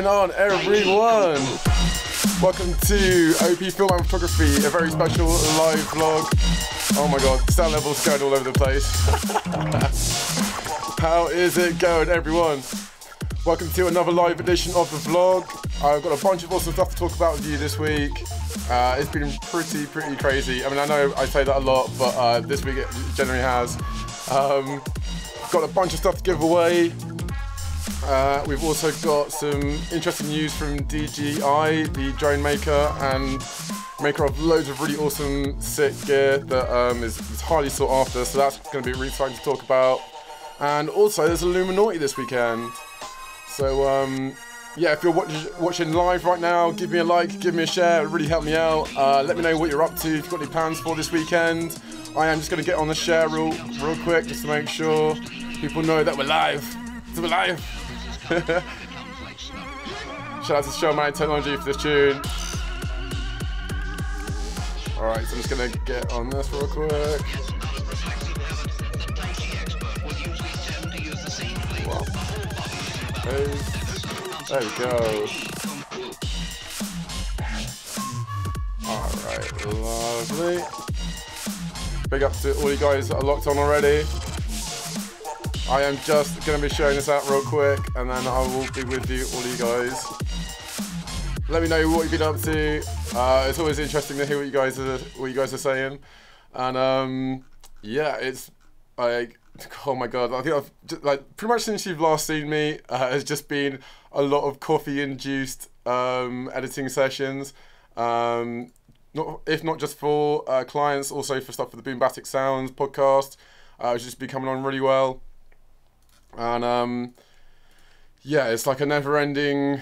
going on, everyone? Welcome to OP Film and Photography, a very special live vlog. Oh my god, sound levels going all over the place. How is it going, everyone? Welcome to another live edition of the vlog. I've got a bunch of awesome stuff to talk about with you this week. It's been pretty crazy. I mean, I know I say that a lot, but this week it generally has. Got a bunch of stuff to give away. We've also got some interesting news from DJI, the drone maker and maker of loads of really awesome, sick gear that is highly sought after. So that's going to be really exciting to talk about. And also, there's IllumiNaughty this weekend. So yeah, if you're watching live right now, give me a like, give me a share, it would really help me out. Let me know what you're up to, if you've got any plans for this weekend. I am just going to get on the share real quick, just to make sure people know that we're live. So we're live. Shout out to Shamanic Technology for this tune. Alright, so I'm just going to get on this real quick. Wow. Hey. There we go. Alright, lovely. Big up to all you guys that are locked on already. I am just going to be showing this out real quick, and then I will be with you, all you guys. Let me know what you've been up to. It's always interesting to hear what you guys are saying. And yeah, it's like, oh my god, I think I've just, like, pretty much since you've last seen me, has just been a lot of coffee-induced editing sessions. If not just for clients, also for stuff for the Bandcamp Sounds podcast, which has just been coming on really well. And yeah, it's like a never-ending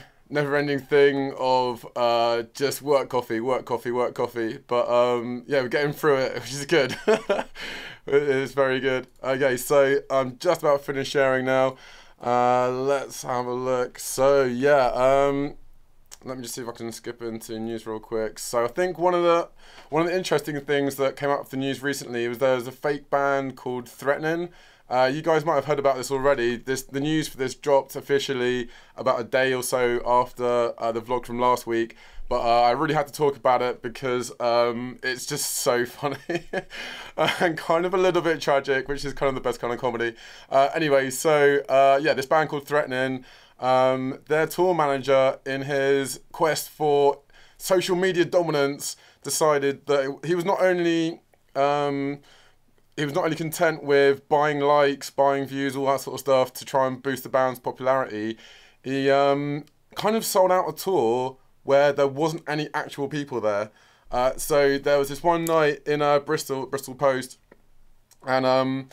thing of just work coffee. But yeah, we're getting through it, which is good. It is very good. Okay, so I'm just about finished sharing now. Let's have a look. So yeah, let me just see if I can skip into news real quick. So I think one of the interesting things that came out of the news recently was there was a fake band called Threatening. You guys might have heard about this already. The news for this dropped officially about a day or so after the vlog from last week. But I really had to talk about it because it's just so funny and kind of a little bit tragic, which is kind of the best kind of comedy. Anyway, so yeah, this band called Threatening, their tour manager, in his quest for social media dominance, decided that he was not only content with buying likes, buying views, all that sort of stuff to try and boost the band's popularity. He kind of sold out a tour where there wasn't any actual people there. So there was this one night in Bristol Post, and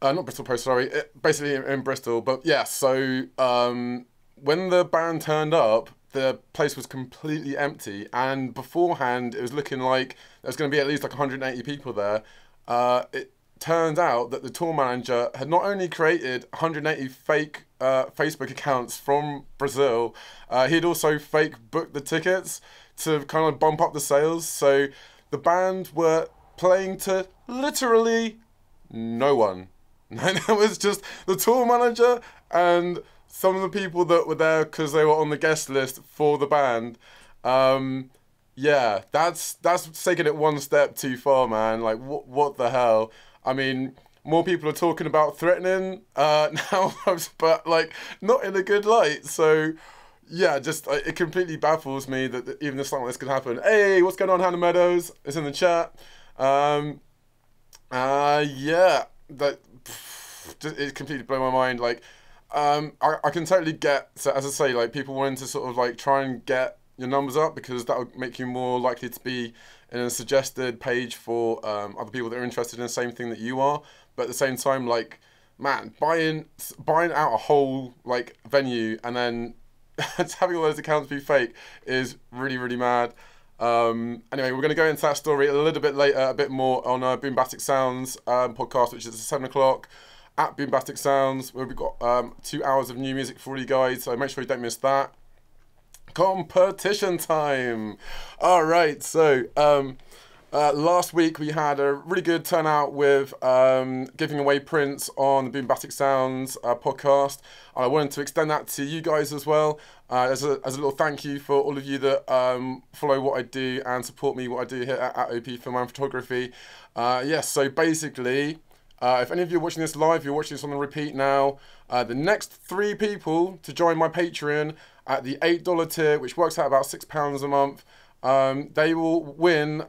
not Bristol Post, sorry, basically in Bristol. But yeah, so when the band turned up, the place was completely empty, and beforehand it was looking like there was going to be at least like 180 people there. It turned out that the tour manager had not only created 180 fake Facebook accounts from Brazil, he'd also fake booked the tickets to kind of bump up the sales. So the band were playing to literally no one. And it was just the tour manager and some of the people that were there because they were on the guest list for the band. Yeah, that's taking it one step too far, man. Like, what the hell? I mean, more people are talking about Threatening now, but like not in a good light. So yeah, just it completely baffles me that even something like this could happen. Hey, what's going on, Hannah Meadows? It's in the chat. Yeah, that just, it completely blew my mind. Like, I can totally get, so as I say, like people wanting to sort of like try and get your numbers up because that would make you more likely to be in a suggested page for other people that are interested in the same thing that you are. But at the same time, like, man, buying out a whole like venue and then having all those accounts be fake is really mad. Anyway, we're going to go into that story a little bit later, a bit more on Bandcamp Sounds podcast, which is at 7 o'clock at Bandcamp Sounds, where we've got 2 hours of new music for you guys, so make sure you don't miss that. Competition time. All right, so Last week we had a really good turnout with giving away prints on the Boombastic Sounds podcast. I wanted to extend that to you guys as well, as a little thank you for all of you that follow what I do and support me what I do here at OP Film and Photography. Yes, so basically, if any of you are watching this live, you're watching this on the repeat now, the next 3 people to join my Patreon at the $8 tier, which works out about £6 a month, they will win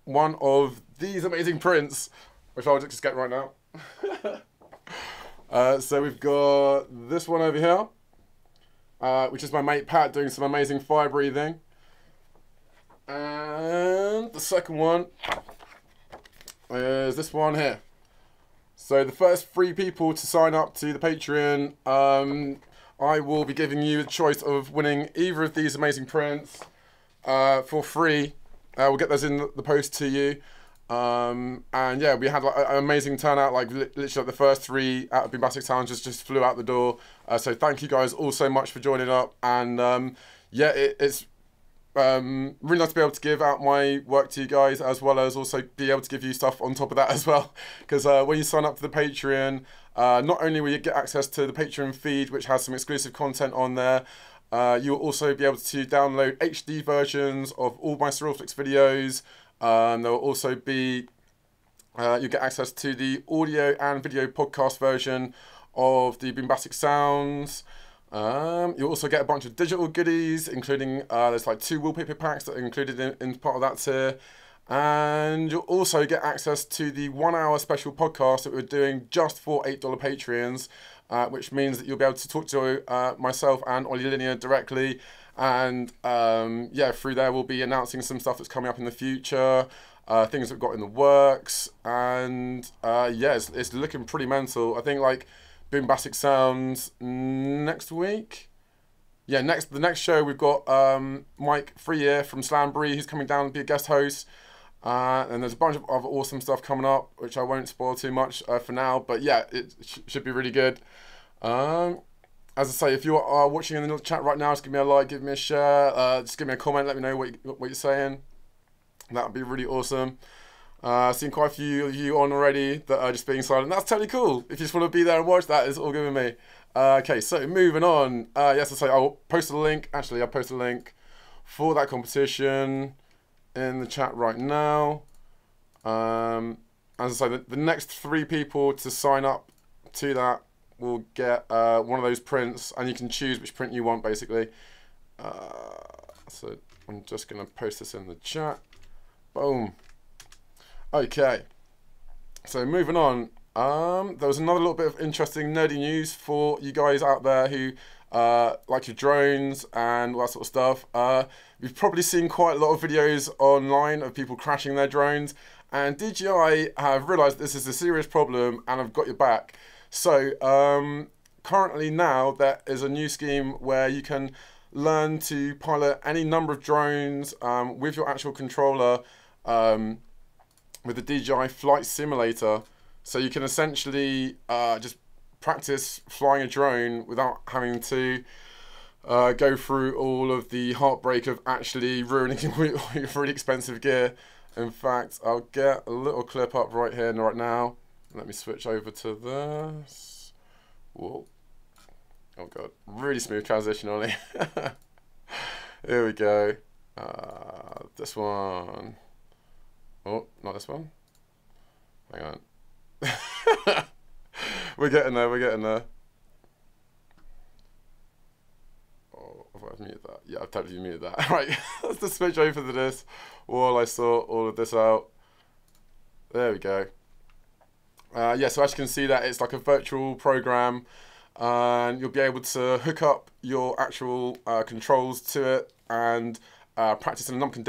one of these amazing prints, which I'll just get right now. So we've got this one over here, which is my mate Pat doing some amazing fire breathing. And the second one is this one here. So the first 3 people to sign up to the Patreon, I will be giving you the choice of winning either of these amazing prints for free. We'll get those in the post to you. And yeah, we had like an amazing turnout, like literally like the first 3 out of Boombastic Sounds just flew out the door. So thank you guys all so much for joining up. And yeah, it's really nice to be able to give out my work to you guys, as well as also be able to give you stuff on top of that as well. Because when you sign up to the Patreon, not only will you get access to the Patreon feed, which has some exclusive content on there, you'll also be able to download HD versions of all my Surrealflix videos. There will also be, you'll get access to the audio and video podcast version of the Boombastic Sounds. You'll also get a bunch of digital goodies, including, there's like 2 wallpaper packs that are included in part of that tier. And you'll also get access to the 1-hour special podcast that we're doing just for $8 Patreons, which means that you'll be able to talk to myself and Ollie Linear directly. And yeah, through there we'll be announcing some stuff that's coming up in the future, things we've got in the works. And yeah, it's looking pretty mental. I think like Boombastic Sounds next week. Yeah, the next show we've got Mike Freer from Slambury, who's coming down to be a guest host. And there's a bunch of other awesome stuff coming up, which I won't spoil too much for now. But yeah, it should be really good. As I say, if you are watching in the chat right now, just give me a like, give me a share, just give me a comment, let me know what you're saying. That would be really awesome. Seen quite a few of you on already that are just being silent. That's totally cool. If you just want to be there and watch that, it's all good with me. Okay, so moving on. Yes, I say I'll post a link. Actually, I'll post a link for that competition in the chat right now. As I say, the next 3 people to sign up to that will get one of those prints, and you can choose which print you want, basically. So I'm just going to post this in the chat. Boom. Okay. So moving on. There was another little bit of interesting nerdy news for you guys out there who like your drones and all that sort of stuff. You've probably seen quite a lot of videos online of people crashing their drones, and DJI have realised this is a serious problem and have got your back. So currently now there is a new scheme where you can learn to pilot any number of drones with your actual controller with the DJI Flight Simulator. So you can essentially just practice flying a drone without having to go through all of the heartbreak of actually ruining your really expensive gear. In fact, I'll get a little clip up right here and right now. Let me switch over to this. Whoa. Oh god, really smooth transition on it. Here we go. This one. Oh, not this one. Hang on. We're getting there, we're getting there. Oh, I've muted that. Yeah, I've totally muted that. Right, let's just switch over to this while I sort all of this out. There we go. Yeah, so as you can see that it's like a virtual program, and you'll be able to hook up your actual controls to it and practice in a number of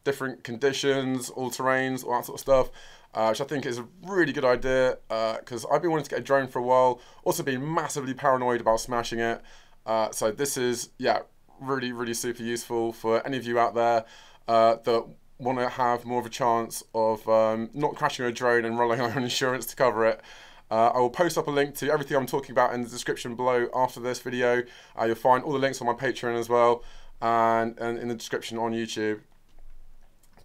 different conditions, all terrains, all that sort of stuff, which I think is a really good idea, because I've been wanting to get a drone for a while, also been massively paranoid about smashing it. So this is, yeah, really super useful for any of you out there that want to have more of a chance of not crashing a drone and relying on insurance to cover it. I will post up a link to everything I'm talking about in the description below after this video. You'll find all the links on my Patreon as well, and in the description on YouTube.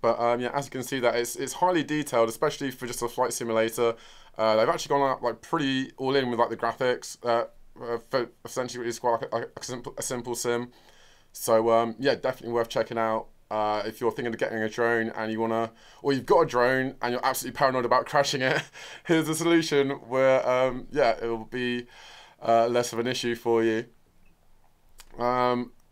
But yeah, as you can see, that it's highly detailed, especially for just a flight simulator. They've actually gone out like pretty all in with like the graphics. For essentially it's quite like a simple sim. So yeah, definitely worth checking out. If you're thinking of getting a drone and you wanna, or you've got a drone and you're absolutely paranoid about crashing it, here's a solution where yeah, it will be less of an issue for you.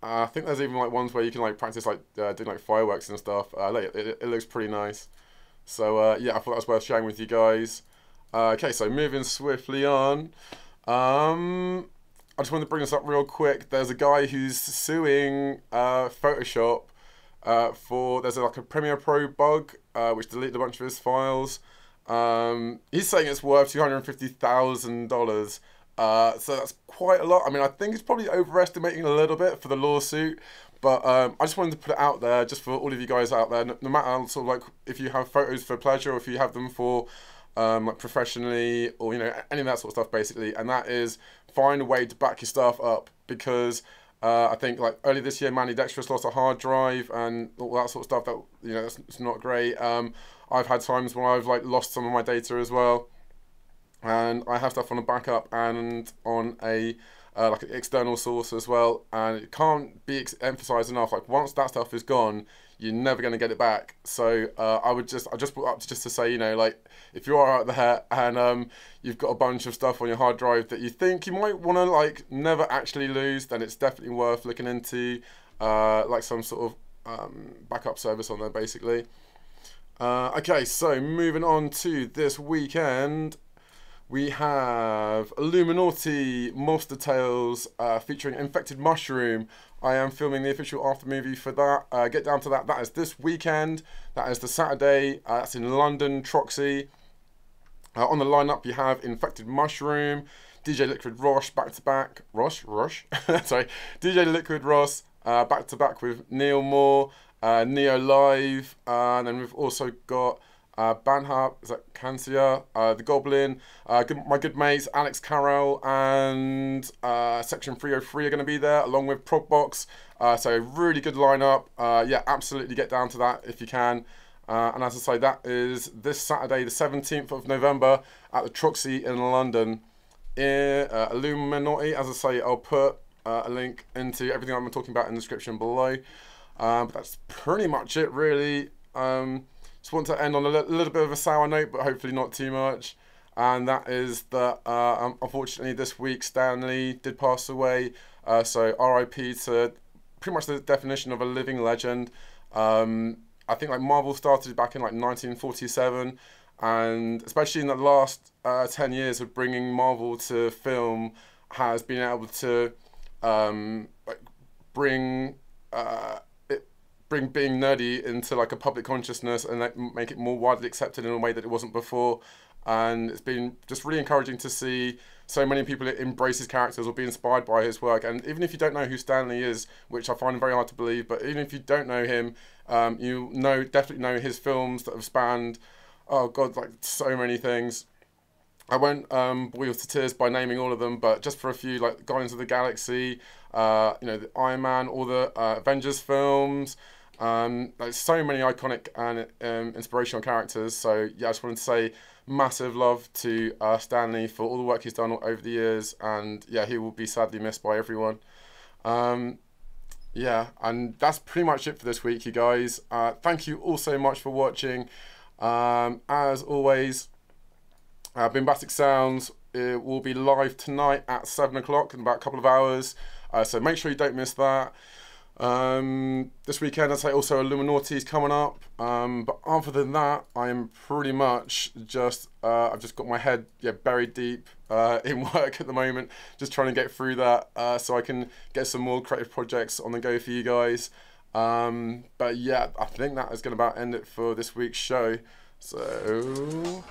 I think there's even like ones where you can like practice like doing like fireworks and stuff. It looks pretty nice. So yeah, I thought that was worth sharing with you guys. Okay, so moving swiftly on. I just wanted to bring this up real quick. There's a guy who's suing Photoshop there's like a Premiere Pro bug which deleted a bunch of his files. He's saying it's worth $250,000. So that's quite a lot. I mean, I think he's probably overestimating a little bit for the lawsuit, but I just wanted to put it out there just for all of you guys out there. No matter sort of like if you have photos for pleasure or if you have them for like professionally or, you know, any of that sort of stuff basically, and that is find a way to back your stuff up, because I think like early this year, Manny Dexterous lost a hard drive and all that sort of stuff. That, you know, it's not great. I've had times when I've like lost some of my data as well, and I have stuff on a backup and on a like an external source as well. And it can't be emphasized enough. Like once that stuff is gone, you're never going to get it back. So I just brought up just to say, you know, like if you are out there and you've got a bunch of stuff on your hard drive that you think you might want to like never actually lose, then it's definitely worth looking into like some sort of backup service on there basically. Okay, so moving on to this weekend, we have IllumiNaughty Monster Tales featuring Infected Mushroom. I am filming the official after movie for that. Get down to that. That is this weekend. That is the Saturday. That's in London, Troxy. On the lineup, you have Infected Mushroom, DJ Liquid Ross back to back. Sorry, DJ Liquid Ross back to back with Neil Moore, Neo Live, and then we've also got Bandcamp, is that Kansia, The Goblin, my good mates Alex Carroll and Section 303 are going to be there, along with Progbox. So really good lineup. Yeah, absolutely get down to that if you can. And as I say, that is this Saturday, the 17th of November at the Troxy in London. IllumiNaughty, as I say, I'll put a link into everything I'm talking about in the description below. But that's pretty much it, really. Just want to end on a little bit of a sour note, but hopefully not too much. And that is that, unfortunately, this week Stanley did pass away. So RIP to pretty much the definition of a living legend. I think like Marvel started back in like 1947, and especially in the last 10 years of bringing Marvel to film, has been able to like bring being nerdy into like a public consciousness and like make it more widely accepted in a way that it wasn't before. And it's been just really encouraging to see so many people embrace his characters or be inspired by his work. And even if you don't know who Stanley is, which I find very hard to believe, but even if you don't know him, you definitely know his films that have spanned, oh god, like so many things. I won't bore you to tears by naming all of them, but just for a few, like Guardians of the Galaxy, you know, the Iron Man, all the Avengers films. There's so many iconic and inspirational characters. So yeah, I just wanted to say massive love to Stanley for all the work he's done over the years, and yeah, he will be sadly missed by everyone. Yeah, and that's pretty much it for this week, you guys. Thank you all so much for watching. As always, Bombastic Sounds, it will be live tonight at 7 o'clock in about a couple of hours. So make sure you don't miss that. This weekend, I'd say also IllumiNaughty is coming up. But other than that, I'm pretty much just, I've just got my head buried deep in work at the moment, just trying to get through that so I can get some more creative projects on the go for you guys. But yeah, I think that is going to about end it for this week's show. So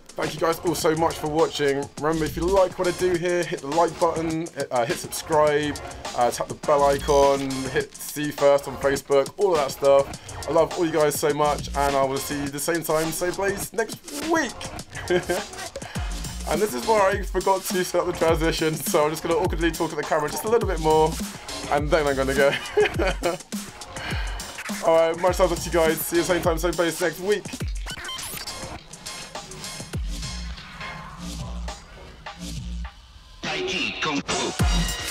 thank you guys all so much for watching. Remember, if you like what I do here, hit the like button, hit subscribe, tap the bell icon, hit see first on Facebook, all of that stuff. I love all you guys so much, and I will see you the same time, same place next week. And this is where I forgot to set up the transition, so I'm just going to awkwardly talk at the camera just a little bit more, and then I'm going to go. Alright, much love to you guys. See you same time, same place next week. Tai Chi Kung Fu.